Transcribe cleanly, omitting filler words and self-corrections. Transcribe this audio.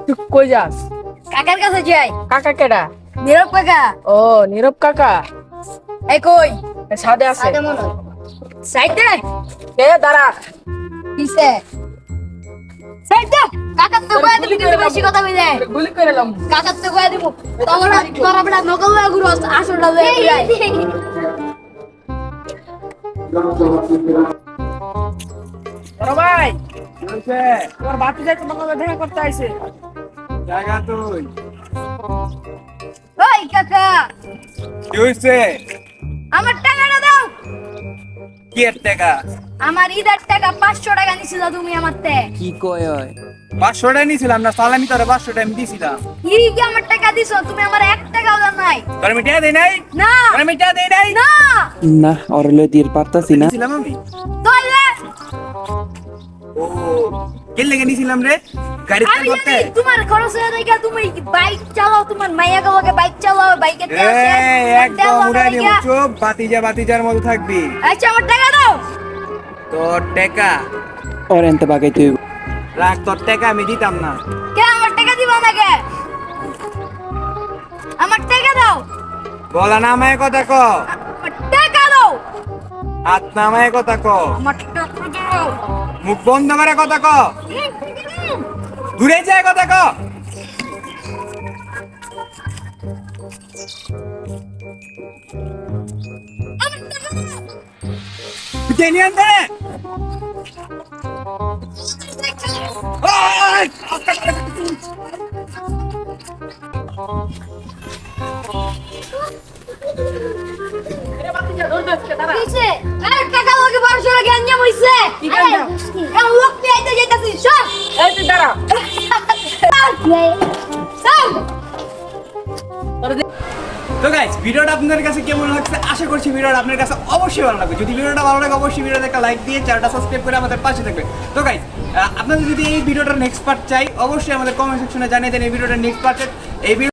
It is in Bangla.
তুই কই যাস? কাকার কাছে যাই। কাকা কেডা? নীরব কাকা। ও নীরব কাকা। এই কই? ছাদে আছে। সাদে মনে সাইডে কে দাঁড়া। কিসে সাইডে কাকা তো কই দিবি কিন্তু বেশি কথা কইলে গুলি করে এলাম। কাকা তো কই দিব তখন তোরা বড় নকল গুরু আসলটা লয়ে যায়। বড় ভাই তোর বাতি যাই তোমার লগে দেখা করতে আইছে। জায়গা তুই ওই কাকা কি হইছে? আমার টাকাটা দাও। কি এর টাকা? আমার ঈদের টাকা 500 টাকা নিছিল তুমি আমারতে। কি কয় হয়? 500 টাকা নিছিলাম না, সালামি তোরে 500 টাকা আমি দিছিলাম। কি আমার টাকা দিছো তুমি আমার 1 টাকাও দাও নাই। তোর আমি টাকা দেই নাই? না তোর আমি টাকা দেই নাই? না না অরলে দিয়ে পারতাছি না। দিছিলাম আমি। তোলে ও কে লেগে নিছিলাম রে? গাড়ি তেল আমি ভরতে? জানি তোমার খরচ হয়ে যায় তুমি বাইক চালাও তোমার মাইয়া গুলোকে বাইক চালাও বাইকে তেল শেষ এই একদম উড়াই দিব, চুপ, বাতিজার মতো থাকবি। আচ্ছা আমার টাকা দাও। তোর টাকা ওর এনতে বাগাইতে হইব। রাখ, তোর টাকা আমি দিতাম না। কে আমার টাকা দিবা না কে? আমার টাকা দাও। গলা নামায় কথা ক, আমার টাকা দাও। হাত নামায় কথা ক, আমার টাকা দাও। মুখ বন্ধ করে কথা ক, দূরে যায় কথা ক। আমার টাকা দাও। তুই নিয়ে আনতে রে। ওই! কিসে? আরে টাকা লাগে 1200 টাকা আনজাম হইছে। কি কান্দা? এখন লোক পেইতে যাইতাছি সব। এই তুই দাঁড়া। সব তো গাইস, ভিডিওটা আপনাদের কাছে কেমন লাগছে আশা করছি ভিডিওটা আপনার কাছে অবশ্যই ভালো লাগবে। যদি ভিডিওটা ভালো লাগে অবশ্যই ভিডিওতে একটা লাইক দিয়ে চ্যানেলটা সাবস্ক্রাইব করে আমাদের পাশে থাকবেন। তো গাইস, আপনাদের যদি এই ভিডিওটার নেক্সট পার্ট চাই অবশ্যই আমাদের কমেন্ট সেকশনে জানিয়ে দেন এই ভিডিওটার নেক্সট পার্ট এই